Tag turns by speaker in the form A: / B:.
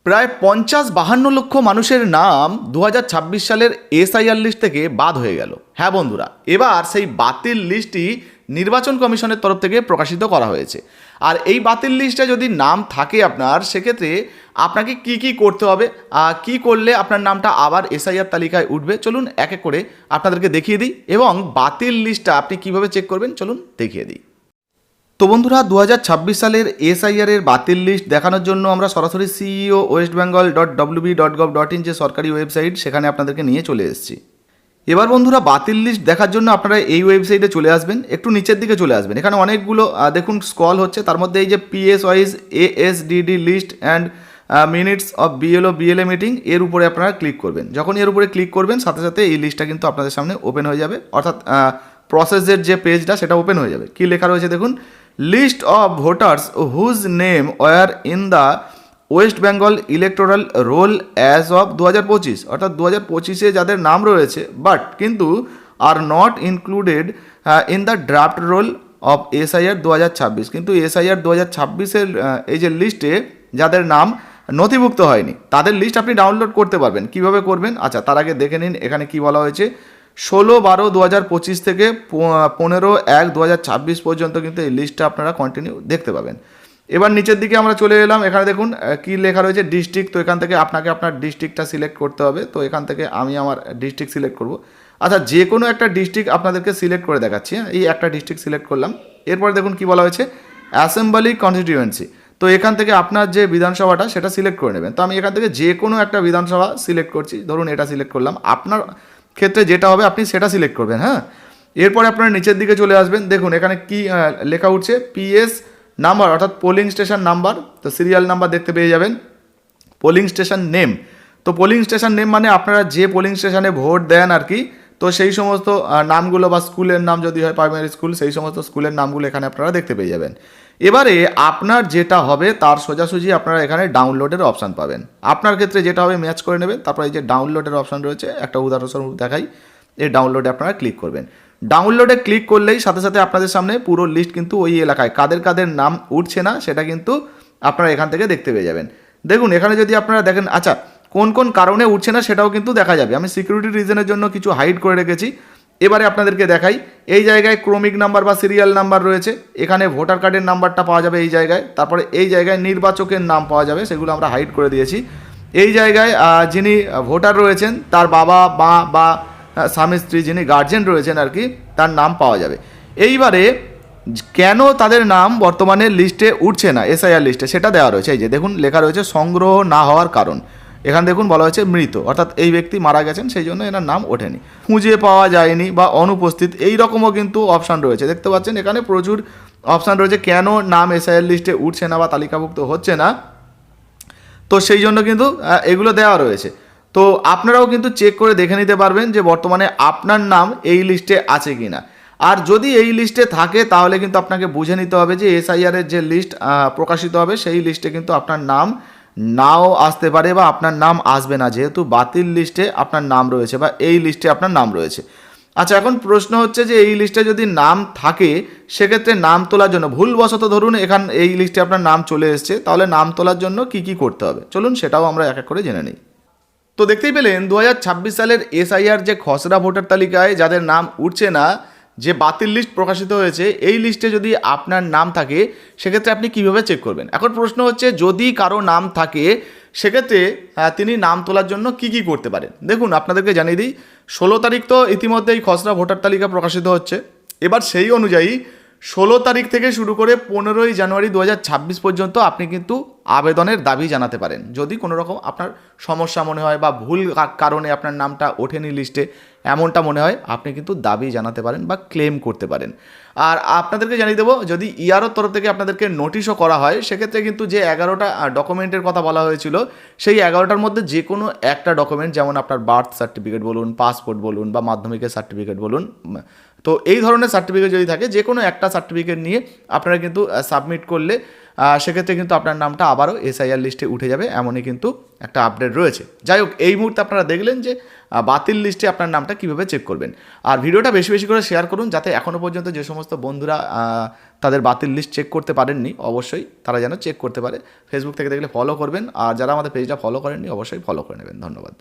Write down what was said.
A: প্রায় ৫০-৫২ লক্ষ মানুষের নাম ২০২৬ সালের এসআইআর লিস্ট থেকে বাদ হয়ে গেল। হ্যাঁ বন্ধুরা, এবার সেই বাতিল লিস্টটি নির্বাচন কমিশনের তরফ থেকে প্রকাশিত করা হয়েছে। আর এই বাতিল লিস্টে যদি নাম থাকে আপনার, সেক্ষেত্রে আপনাকে কি করতে হবে, কি করলে আপনার নামটা আবার এসআইআর তালিকায় উঠবে, চলুন এক এক করে আপনাদেরকে দেখিয়ে দিই। এবং বাতিল লিস্টটা আপনি কিভাবে চেক করবেন চলুন দেখিয়ে দিই। তো বন্ধুরা, ২০২৬ সালের এসআইআর বাতিল লিস্ট দেখানোর জন্য আমরা সরাসরি ceo.westbengal.wb.gov.in যে সরকারি ওয়েবসাইট, সেখানে আপনাদেরকে নিয়ে চলে এসেছি। এবার বন্ধুরা, বাতিল লিস্ট দেখার জন্য আপনারা এই ওয়েবসাইটে চলে আসবেন, একটু নিচের দিকে চলে আসবেন। এখানে অনেকগুলো দেখুন স্ক্রল হচ্ছে, তার মধ্যে এই যে PS wise ASDD list and minutes of BLA meeting, এর উপরে আপনারা ক্লিক করবেন। যখন এর উপরে ক্লিক করবেন, সাথে সাথে এই লিস্টটা কিন্তু আপনাদের সামনে ওপেন হয়ে যাবে, অর্থাৎ প্রসেসের যে পেজটা সেটা ওপেন হয়ে যাবে। কী লেখা রয়েছে দেখুন, list of voters whose name were in the West Bengal electoral roll as of ২০২৫, অর্থাৎ ২০২৫-এ যাদের নাম রয়েছে বাট কিন্তু আর not included in the draft roll of SIR ২০২৬, কিন্তু এসআইআর ২০২৬-এর এই যে লিস্টে যাদের নাম নথিভুক্ত হয়নি, তাদের লিস্ট আপনি ডাউনলোড করতে পারবেন। কিভাবে করবেন? আচ্ছা, তার আগে দেখে নিন এখানে কি বলা হয়েছে। ১৬/১২/২০২৫ থেকে ১৫/১/২০২৬ পর্যন্ত কিন্তু এই লিস্টটা আপনারা কন্টিনিউ দেখতে পাবেন। এবার নিচের দিকে আমরা চলে এলাম, এখানে দেখুন কি লেখা রয়েছে, ডিস্ট্রিক্ট। তো এখান থেকে আপনাকে আপনার ডিস্ট্রিক্টটা সিলেক্ট করতে হবে। তো এখান থেকে আমি আমার ডিস্ট্রিক্ট সিলেক্ট করব। আচ্ছা, যে কোনো একটা ডিস্ট্রিক্ট আপনাদেরকে সিলেক্ট করে দেখাচ্ছি। এই একটা ডিস্ট্রিক্ট সিলেক্ট করলাম। এরপর দেখুন কি বলা হয়েছে, অ্যাসেম্বলি কনস্টিটিউয়েন্সি। তো এখান থেকে আপনার যে বিধানসভাটা সেটা সিলেক্ট করে নেবেন। তো আমি এখান থেকে যে কোনো একটা বিধানসভা সিলেক্ট করছি, ধরুন এটা সিলেক্ট করলাম। আপনার ক্ষেত্রে যেটা হবে আপনি সেটা সিলেক্ট করবেন। হ্যাঁ, এরপরে আপনারা নিচের দিকে চলে আসবেন। দেখুন এখানে কি লেখা উঠছে, পিএস নাম্বার, অর্থাৎ পোলিং স্টেশন নাম্বার। তো সিরিয়াল নাম্বার দেখতে পেয়ে যাবেন। পোলিং স্টেশন নেম, তো পোলিং স্টেশন নেম মানে আপনারা যে পোলিং স্টেশনে ভোট দেন আর কি, তো সেই সমস্ত নামগুলো, বা স্কুলের নাম যদি হয় প্রাইমারি স্কুল, সেই সমস্ত স্কুলের নামগুলো এখানে আপনারা দেখতে পেয়ে যাবেন। এবারে আপনার যেটা হবে তার সোজাসুজি আপনারা এখানে ডাউনলোডের অপশান পাবেন। আপনার ক্ষেত্রে যেটা হবে ম্যাচ করে নেবেন। তারপর এই যে ডাউনলোডের অপশান রয়েছে, একটা উদাহরণস্বরূপ দেখাই, এই ডাউনলোডে আপনারা ক্লিক করবেন। ডাউনলোডে ক্লিক করলেই সাথে সাথে আপনাদের সামনে পুরো লিস্ট কিন্তু ওই এলাকায় কাদের কাদের নাম উঠছে না সেটা কিন্তু আপনারা এখান থেকে দেখতে পেয়ে যাবেন। দেখুন এখানে যদি আপনারা দেখেন, আচ্ছা কোন কোন কারণে উঠছে না সেটাও কিন্তু দেখা যাবে। আমি সিকিউরিটি রিজনের জন্য কিছু হাইড করে রেখেছি। এবারে আপনাদেরকে দেখাই, এই জায়গায় ক্রমিক নাম্বার বা সিরিয়াল নাম্বার রয়েছে, এখানে ভোটার কার্ডের নাম্বারটা পাওয়া যাবে এই জায়গায়। তারপরে এই জায়গায় নির্বাচকের নাম পাওয়া যাবে, সেগুলো আমরা হাইড করে দিয়েছি। এই জায়গায় যিনি ভোটার রয়েছেন তার বাবা মা বা স্বামী স্ত্রী যিনি গার্জেন রয়েছেন আর কি, তার নাম পাওয়া যাবে। এইবারে কেন তাদের নাম বর্তমানে লিস্টে উঠছে না, এসআইআর লিস্টে, সেটা দেওয়া রয়েছে। এই যে দেখুন লেখা রয়েছে সংগ্রহ না হওয়ার কারণ। এখানে দেখুন বলা হয়েছে মৃত, অর্থাৎ এই ব্যক্তি মারা গেছেন, সেই জন্য এনার নাম ওঠেনি, খুঁজে পাওয়া যায়নি বা অনুপস্থিত, এই রকমও কিন্তু অপশান রয়েছে। দেখতে পাচ্ছেন এখানে প্রচুর অপশান রয়েছে কেন নাম এসআইআর লিস্টে উঠছে না বা তালিকাভুক্ত হচ্ছে না। তো সেই জন্য কিন্তু এগুলো দেওয়া রয়েছে। তো আপনারাও কিন্তু চেক করে দেখে নিতে পারবেন যে বর্তমানে আপনার নাম এই লিস্টে আছে কি না। আর যদি এই লিস্টে থাকে তাহলে কিন্তু আপনাকে বুঝে নিতে হবে যে এসআইআরের যে লিস্ট প্রকাশিত হবে সেই লিস্টে কিন্তু আপনার নাম নাও আসতে পারে বা আপনার নাম আসবে না, যেহেতু বাতিল লিস্টে আপনার নাম রয়েছে বা এই লিস্টে আপনার নাম রয়েছে। আচ্ছা, এখন প্রশ্ন হচ্ছে যে এই লিস্টে যদি নাম থাকে সেক্ষেত্রে নাম তোলার জন্য ভুলবশত ধরুন এই লিস্টে আপনার নাম চলে এসছে, তাহলে নাম তোলার জন্য কি করতে হবে চলুন সেটাও আমরা এক এক করে জেনে নিই। তো দেখতেই পেলেন ২০২৬ সালের এসআইআর যে খসড়া ভোটার তালিকায় যাদের নাম উঠছে না, যে বাতিল লিস্ট প্রকাশিত হয়েছে, এই লিস্টে যদি আপনার নাম থাকে সেক্ষেত্রে আপনি কিভাবে চেক করবেন। এখন প্রশ্ন হচ্ছে যদি কারো নাম থাকে সেক্ষেত্রে তিনি নাম তোলার জন্য কি করতে পারেন। দেখুন আপনাদেরকে জানিয়ে দিই, ১৬ তারিখ তো ইতিমধ্যেই খসড়া ভোটার তালিকা প্রকাশিত হচ্ছে। এবার সেই অনুযায়ী ১৬ তারিখ থেকে শুরু করে ১৫ই জানুয়ারি ২০২৬ পর্যন্ত আপনি কিন্তু আবেদনের দাবি জানাতে পারেন। যদি কোনো রকম আপনার সমস্যা মনে হয় বা ভুল কারণে আপনার নামটা ওঠেনি লিস্টে এমনটা মনে হয়, আপনি কিন্তু দাবি জানাতে পারেন বা ক্লেম করতে পারেন। আর আপনাদেরকে জানিয়ে দেবো, যদি ইআরওর তরফ থেকে আপনাদেরকে নোটিশও করা হয় সেক্ষেত্রে কিন্তু যে ১১টা ডকুমেন্টের কথা বলা হয়েছিল, সেই ১১টার মধ্যে যে কোনো একটা ডকুমেন্ট, যেমন আপনার বার্থ সার্টিফিকেট বলুন, পাসপোর্ট বলুন বা মাধ্যমিকের সার্টিফিকেট বলুন, তো এই ধরনের সার্টিফিকেট যদি থাকে, যে কোনো একটা সার্টিফিকেট নিয়ে আপনারা কিন্তু সাবমিট করলে সেক্ষেত্রে কিন্তু আপনার নামটা আবারও এসআইআর লিস্টে উঠে যাবে, এমনই কিন্তু একটা আপডেট রয়েছে। যাই হোক, এই মুহূর্তে আপনারা দেখলেন যে বাতিল লিস্টে আপনার নামটা কীভাবে চেক করবেন। আর ভিডিওটা বেশি বেশি করে শেয়ার করুন, যাতে এখনও পর্যন্ত যে সমস্ত বন্ধুরা তাদের বাতিল লিস্ট চেক করতে পারেননি, অবশ্যই তারা যেন চেক করতে পারে। ফেসবুক থেকে দেখলে ফলো করবেন, আর যারা আমাদের পেজটা ফলো করেননি অবশ্যই ফলো করে নেবেন। ধন্যবাদ।